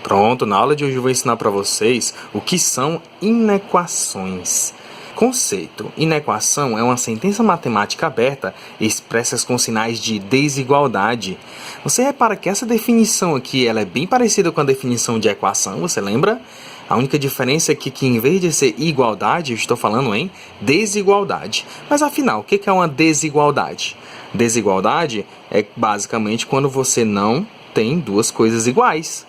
Pronto, na aula de hoje eu vou ensinar para vocês o que são inequações. Conceito: inequação é uma sentença matemática aberta expressa com sinais de desigualdade. Você repara que essa definição aqui ela é bem parecida com a definição de equação, você lembra? A única diferença é que em vez de ser igualdade, eu estou falando em desigualdade. Mas afinal, o que é uma desigualdade? Desigualdade é basicamente quando você não tem duas coisas iguais.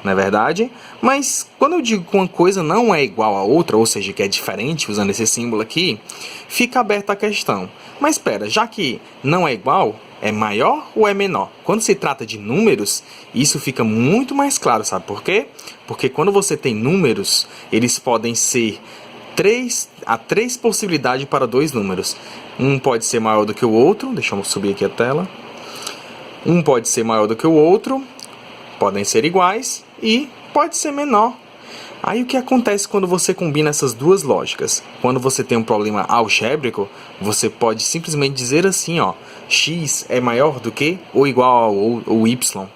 Não é verdade? Mas quando eu digo que uma coisa não é igual a outra, ou seja, que é diferente, usando esse símbolo aqui, fica aberta a questão. Mas espera, já que não é igual, é maior ou é menor? Quando se trata de números, isso fica muito mais claro, sabe por quê? Porque quando você tem números, eles podem ser há três possibilidades para dois números. Um pode ser maior do que o outro, deixa eu subir aqui a tela. Um pode ser maior do que o outro, podem ser iguais e pode ser menor. Aí o que acontece quando você combina essas duas lógicas? Quando você tem um problema algébrico, você pode simplesmente dizer assim, ó, x é maior do que ou igual ao y.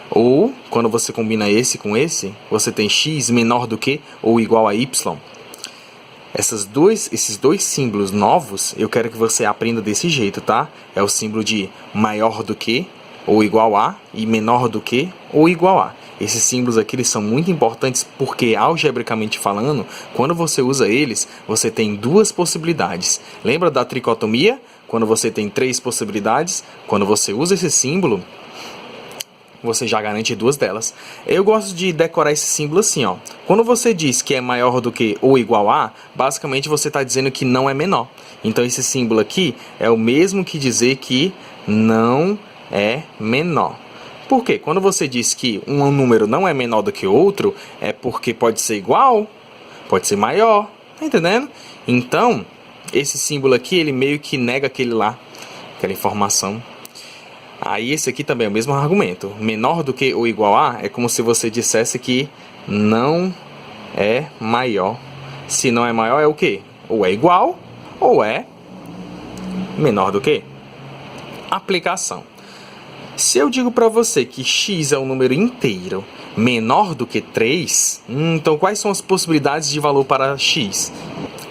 Ou, quando você combina esse com esse, você tem x menor do que ou igual a y. Esses dois símbolos novos, eu quero que você aprenda desse jeito, tá? É o símbolo de maior do que ou igual a e menor do que ou igual a. Esses símbolos aqui eles são muito importantes porque, algebricamente falando, quando você usa eles, você tem duas possibilidades. Lembra da tricotomia? Quando você tem três possibilidades, quando você usa esse símbolo, você já garante duas delas. Eu gosto de decorar esse símbolo assim, ó. Quando você diz que é maior do que ou igual a, basicamente você está dizendo que não é menor. Então esse símbolo aqui é o mesmo que dizer que não é menor. Por quê? Quando você diz que um número não é menor do que outro, é porque pode ser igual, pode ser maior, tá entendendo? Então, esse símbolo aqui, ele meio que nega aquele lá, aquela informação. Aí esse aqui também é o mesmo argumento. Menor do que ou igual a é como se você dissesse que não é maior. Se não é maior é o quê? Ou é igual ou é menor do que. Aplicação. Se eu digo para você que x é um número inteiro menor do que 3, então quais são as possibilidades de valor para x?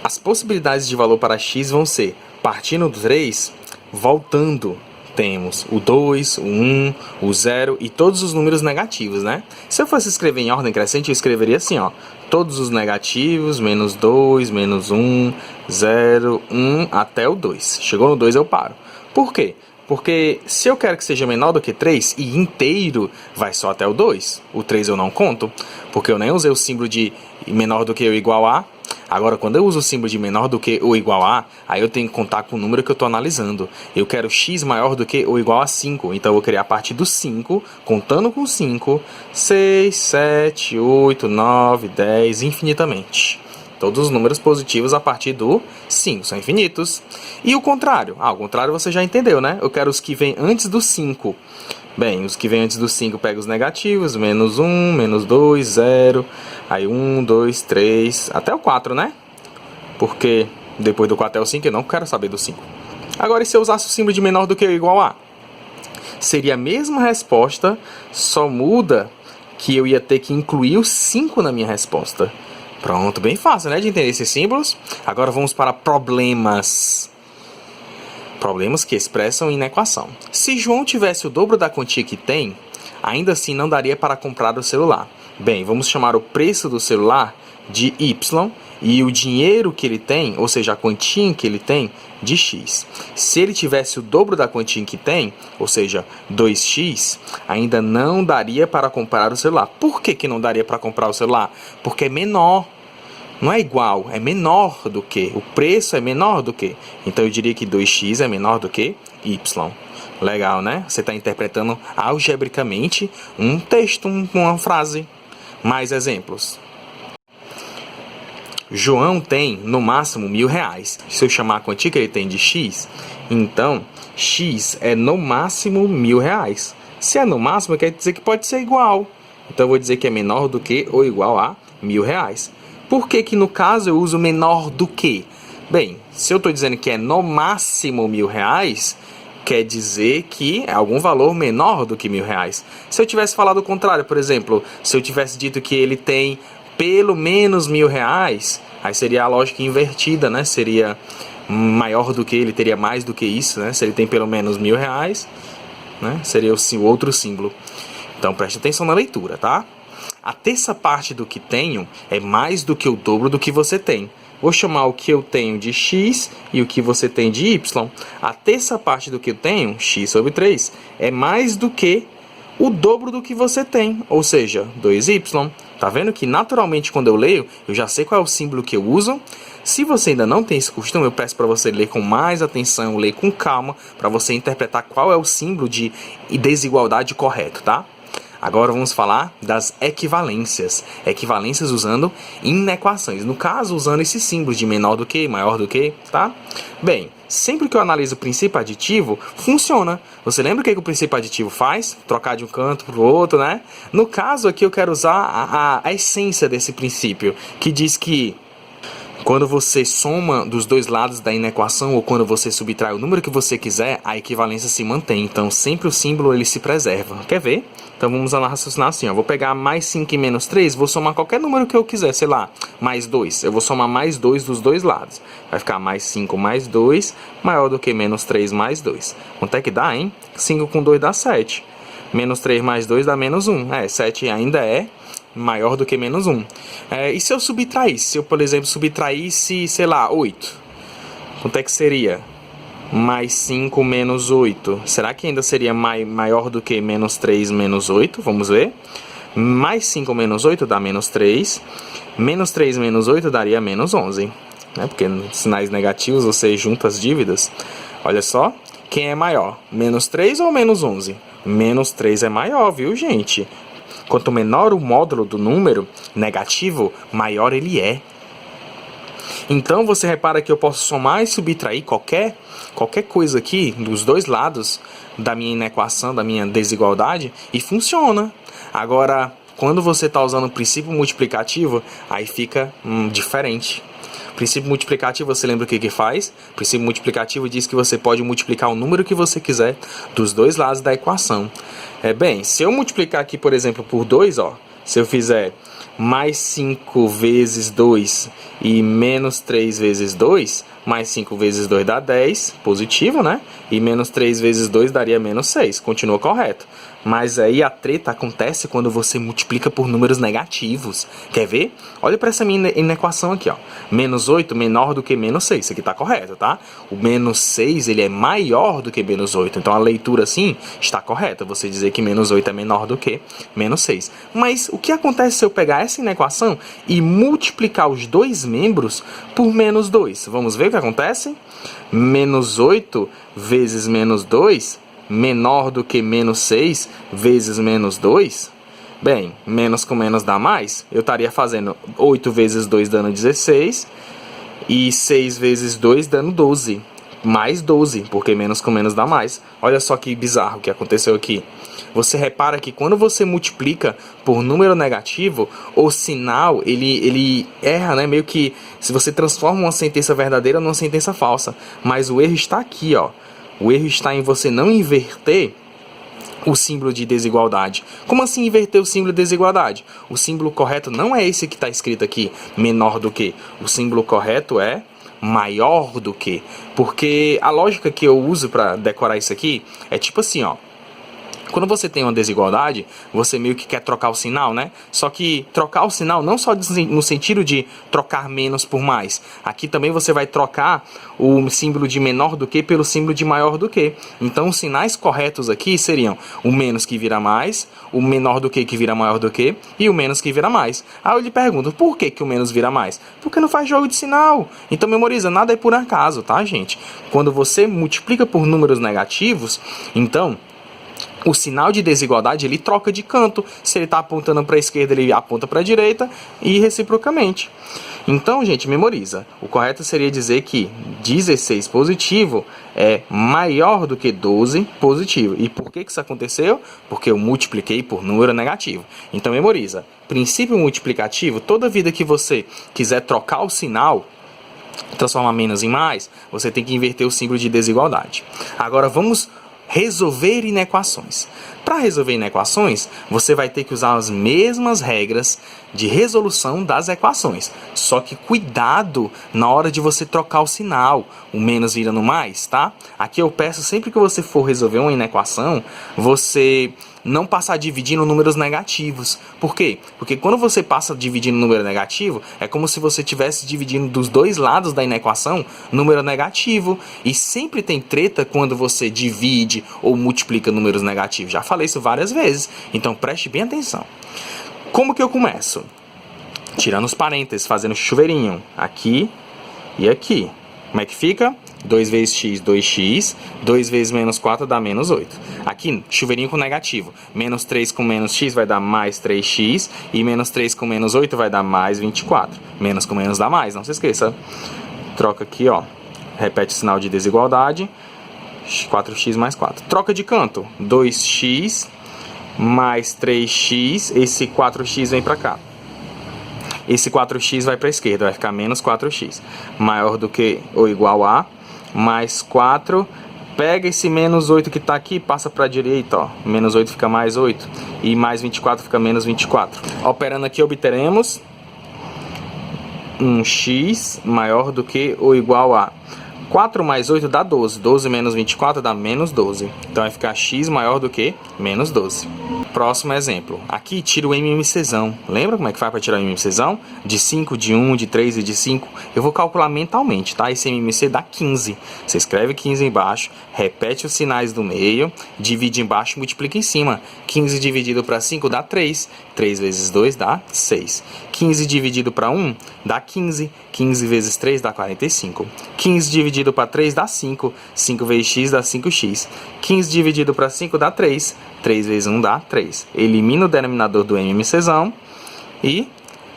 As possibilidades de valor para x vão ser, partindo do 3, voltando, temos o 2, o 1, o 0 e todos os números negativos, né? Se eu fosse escrever em ordem crescente, eu escreveria assim, ó, todos os negativos, menos 2, menos 1, 0, 1, até o 2. Chegou no 2 eu paro. Por quê? Porque se eu quero que seja menor do que 3 e inteiro, vai só até o 2. O 3 eu não conto, porque eu nem usei o símbolo de menor do que ou igual a. Agora, quando eu uso o símbolo de menor do que ou igual a, aí eu tenho que contar com o número que eu estou analisando. Eu quero x maior do que ou igual a 5. Então, eu vou criar a partir do 5, contando com 5, 6, 7, 8, 9, 10, infinitamente. Todos os números positivos a partir do 5 são infinitos. E o contrário? O contrário você já entendeu, né? Eu quero os que vêm antes do 5. Bem, os que vêm antes do 5 pega os negativos. Menos 1, menos 2, 0. Aí 1, 2, 3, até o 4, né? Porque depois do 4 é o 5, eu não quero saber do 5. Agora, e se eu usasse o símbolo de menor do que ou igual a? Seria a mesma resposta, só muda que eu ia ter que incluir o 5 na minha resposta. Pronto, bem fácil, né, de entender esses símbolos. Agora vamos para problemas. Problemas que expressam inequação. Se João tivesse o dobro da quantia que tem, ainda assim não daria para comprar o celular. Bem, vamos chamar o preço do celular de Y e o dinheiro que ele tem, ou seja, a quantia que ele tem, de X. Se ele tivesse o dobro da quantia que tem, ou seja, 2x, ainda não daria para comprar o celular. Por que não daria para comprar o celular? Porque é menor. Não é igual, é menor do que. O preço é menor do que. Então eu diria que 2x é menor do que y. Legal, né? Você está interpretando algebricamente um texto, uma frase. Mais exemplos. João tem, no máximo, R$1.000. Se eu chamar a quantia que ele tem de x, então x é no máximo R$1.000. Se é no máximo, quer dizer que pode ser igual. Então eu vou dizer que é menor do que ou igual a R$1.000. Por que no caso eu uso menor do que? Bem, se eu estou dizendo que é no máximo R$1.000, quer dizer que é algum valor menor do que R$1.000. Se eu tivesse falado o contrário, por exemplo, se eu tivesse dito que ele tem pelo menos R$1.000, aí seria a lógica invertida, né? Seria maior do que ele, teria mais do que isso, né? Se ele tem pelo menos R$1.000, né? Seria o outro símbolo. Então preste atenção na leitura, tá? A terça parte do que tenho é mais do que o dobro do que você tem. Vou chamar o que eu tenho de x e o que você tem de y. A terça parte do que eu tenho, x sobre 3, é mais do que o dobro do que você tem, ou seja, 2y. Tá vendo que naturalmente quando eu leio, eu já sei qual é o símbolo que eu uso. Se você ainda não tem esse costume, eu peço para você ler com mais atenção, ler com calma, para você interpretar qual é o símbolo de desigualdade correto, tá? Agora vamos falar das equivalências. Equivalências usando inequações. No caso, usando esse símbolo de menor do que, maior do que, tá? Bem, sempre que eu analiso o princípio aditivo, funciona. Você lembra o que o princípio aditivo faz? Trocar de um canto para o outro, né? No caso aqui, eu quero usar a essência desse princípio, que diz que quando você soma dos dois lados da inequação ou quando você subtrai o número que você quiser, a equivalência se mantém. Então, sempre o símbolo ele se preserva. Quer ver? Então, vamos raciocinar assim. Ó. Vou pegar mais 5 e menos 3, vou somar qualquer número que eu quiser. Sei lá, mais 2. Eu vou somar mais 2 dos dois lados. Vai ficar mais 5 mais 2, maior do que menos 3 mais 2. Quanto é que dá, hein? 5 com 2 dá 7. Menos 3 mais 2 dá menos 1. 7 ainda é maior do que menos 1. E se eu subtraísse? Se eu, por exemplo, subtraísse, sei lá, 8. Quanto é que seria? Mais 5 menos 8. Será que ainda seria maior do que menos 3 menos 8? Vamos ver. Mais 5 menos 8 dá menos 3. Menos 3 menos 8 daria menos 11. Né? Porque nos sinais negativos você junta as dívidas. Olha só. Quem é maior? Menos 3 ou menos 11? Menos 3 é maior, viu, gente? Quanto menor o módulo do número negativo, maior ele é. Então, você repara que eu posso somar e subtrair qualquer coisa aqui, dos dois lados da minha inequação, da minha desigualdade, e funciona. Agora, quando você está usando o princípio multiplicativo, aí fica diferente. O princípio multiplicativo, você lembra o que faz? O princípio multiplicativo diz que você pode multiplicar o número que você quiser dos dois lados da equação. Bem, se eu multiplicar aqui, por exemplo, por 2, ó, se eu fizer mais 5 vezes 2 e menos 3 vezes 2, mais 5 vezes 2 dá 10, positivo, né? E menos 3 vezes 2 daria menos 6, continua correto. Mas aí a treta acontece quando você multiplica por números negativos. Quer ver? Olha para essa minha inequação aqui, ó. Menos 8 menor do que menos 6. Isso aqui está correto, tá? O menos 6 ele é maior do que menos 8. Então a leitura assim está correta. Você dizer que menos 8 é menor do que menos 6. Mas o que acontece se eu pegar essa inequação e multiplicar os dois membros por menos 2? Vamos ver o que acontece? Menos 8 vezes menos 2 menor do que menos 6 vezes menos 2? Bem, menos com menos dá mais. Eu estaria fazendo 8 vezes 2 dando 16 e 6 vezes 2 dando 12. Mais 12, porque menos com menos dá mais. Olha só que bizarro que aconteceu aqui. Você repara que quando você multiplica por número negativo, o sinal ele erra, né? Meio que se você transforma uma sentença verdadeira numa sentença falsa. Mas o erro está aqui, ó. O erro está em você não inverter o símbolo de desigualdade. Como assim inverter o símbolo de desigualdade? O símbolo correto não é esse que está escrito aqui, menor do que. O símbolo correto é maior do que. Porque a lógica que eu uso para decorar isso aqui é tipo assim, ó. Quando você tem uma desigualdade, você meio que quer trocar o sinal, né? Só que trocar o sinal não só no sentido de trocar menos por mais. Aqui também você vai trocar o símbolo de menor do que pelo símbolo de maior do que. Então, os sinais corretos aqui seriam o menos que vira mais, o menor do que vira maior do que e o menos que vira mais. Aí eu lhe pergunto, por que o menos vira mais? Porque não faz jogo de sinal. Então, memoriza, nada é por acaso, tá, gente? Quando você multiplica por números negativos, então o sinal de desigualdade ele troca de canto. Se ele está apontando para a esquerda, ele aponta para a direita e reciprocamente. Então, gente, memoriza. O correto seria dizer que 16 positivo é maior do que 12 positivo. E por que isso aconteceu? Porque eu multipliquei por número negativo. Então, memoriza. Princípio multiplicativo, toda vida que você quiser trocar o sinal, transformar menos em mais, você tem que inverter o símbolo de desigualdade. Agora vamos resolver inequações. Para resolver inequações, você vai ter que usar as mesmas regras de resolução das equações. Só que cuidado na hora de você trocar o sinal. O menos vira no mais, tá? Aqui eu peço sempre que você for resolver uma inequação, você não passar dividindo números negativos. Por quê? Porque quando você passa dividindo número negativo, é como se você estivesse dividindo dos dois lados da inequação número negativo. E sempre tem treta quando você divide ou multiplica números negativos. Já falei isso várias vezes, então preste bem atenção. Como que eu começo? Tirando os parênteses, fazendo chuveirinho aqui e aqui. Como é que fica? 2 vezes x, 2x. 2 vezes menos 4 dá menos 8. Aqui, chuveirinho com negativo. Menos 3 com menos x vai dar mais 3x. E menos 3 com menos 8 vai dar mais 24. Menos com menos dá mais, não se esqueça. Troca aqui, ó. Repete o sinal de desigualdade. 4x mais 4. Troca de canto. 2x mais 3x. Esse 4x vem pra cá. Esse 4x vai para a esquerda, vai ficar menos 4x. Maior do que ou igual a mais 4. Pega esse menos 8 que está aqui e passa para a direita. Ó. Menos 8 fica mais 8. E mais 24 fica menos 24. Operando aqui, obteremos um x maior do que ou igual a 4 mais 8 dá 12. 12 menos 24 dá menos 12. Então vai ficar x maior do que menos 12. Próximo exemplo. Aqui tira o MMCzão. Lembra como é que faz para tirar o MMCzão? De 5, de 1, de 3 e de 5. Eu vou calcular mentalmente, tá? Esse MMC dá 15. Você escreve 15 embaixo, repete os sinais do meio, divide embaixo e multiplica em cima. 15 dividido para 5 dá 3. 3 vezes 2 dá 6. 15 dividido para 1 dá 15. 15 vezes 3 dá 45. 15 dividido para 3 dá 5. 5 vezes x dá 5x. 15 dividido para 5 dá 3. 3 vezes 1 dá 3. Elimina o denominador do MMCzão e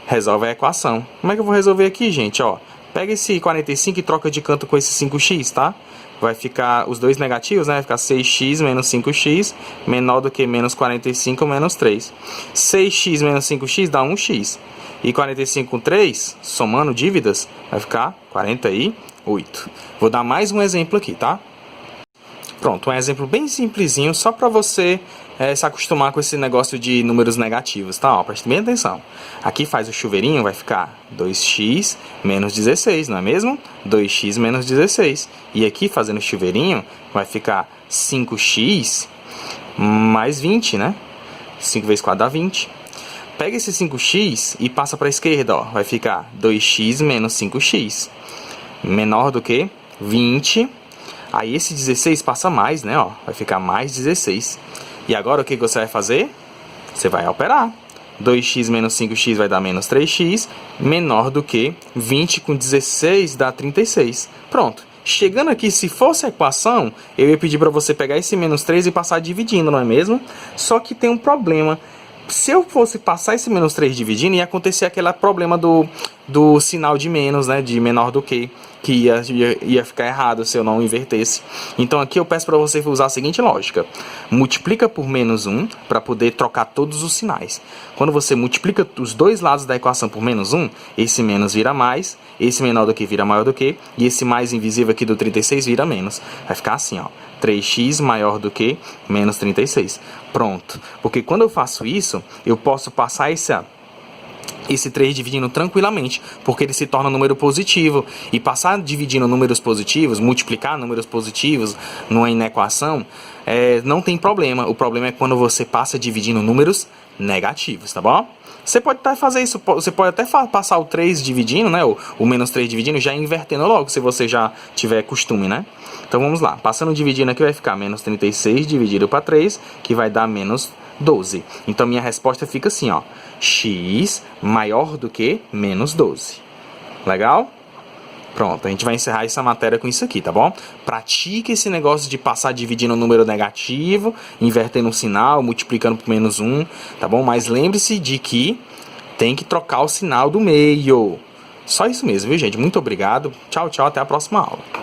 resolve a equação. Como é que eu vou resolver aqui, gente? Ó, pega esse 45 e troca de canto com esse 5x, tá? Vai ficar os dois negativos, né? Vai ficar 6x menos 5x menor do que menos 45 menos 3. 6x menos 5x dá 1x. E 45 com 3, somando dívidas, vai ficar 48. Vou dar mais um exemplo aqui, tá? Pronto, um exemplo bem simplesinho, só para você se acostumar com esse negócio de números negativos, tá? Ó, preste bem atenção. Aqui faz o chuveirinho, vai ficar 2x menos 16, não é mesmo? 2x menos 16. E aqui, fazendo o chuveirinho, vai ficar 5x mais 20, né? 5 vezes 4 dá 20. Pega esse 5x e passa para a esquerda, ó. Vai ficar 2x menos 5x. Menor do que 20. Aí esse 16 passa mais, né? Ó. Vai ficar mais 16. E agora o que você vai fazer? Você vai operar. 2x menos 5x vai dar menos 3x. Menor do que 20 com 16 dá 36. Pronto. Chegando aqui, se fosse a equação, eu ia pedir para você pegar esse menos 3 e passar dividindo, não é mesmo? Só que tem um problema. Se eu fosse passar esse menos 3 dividindo, ia acontecer aquele problema do sinal de menos, né? De menor do que ia ficar errado se eu não invertesse. Então aqui eu peço para você usar a seguinte lógica. Multiplica por menos 1 para poder trocar todos os sinais. Quando você multiplica os dois lados da equação por menos 1, esse menos vira mais, esse menor do que vira maior do que, e esse mais invisível aqui do 36 vira menos. Vai ficar assim, ó. 3x maior do que menos 36. Pronto. Porque quando eu faço isso, eu posso passar esse 3 dividindo tranquilamente, porque ele se torna um número positivo. E passar dividindo números positivos, multiplicar números positivos numa inequação, não tem problema. O problema é quando você passa dividindo números negativos, tá bom? Você pode até fazer isso, você pode até passar o 3 dividindo, né? O menos 3 dividindo, já invertendo logo, se você já tiver costume, né? Então vamos lá, passando dividindo aqui vai ficar menos 36 dividido para 3, que vai dar menos 12. Então minha resposta fica assim, ó. X maior do que menos 12. Legal? Pronto, a gente vai encerrar essa matéria com isso aqui, tá bom? Pratique esse negócio de passar dividindo um número negativo, invertendo um sinal, multiplicando por menos 1, tá bom? Mas lembre-se de que tem que trocar o sinal do meio. Só isso mesmo, viu, gente? Muito obrigado. Tchau, tchau. Até a próxima aula.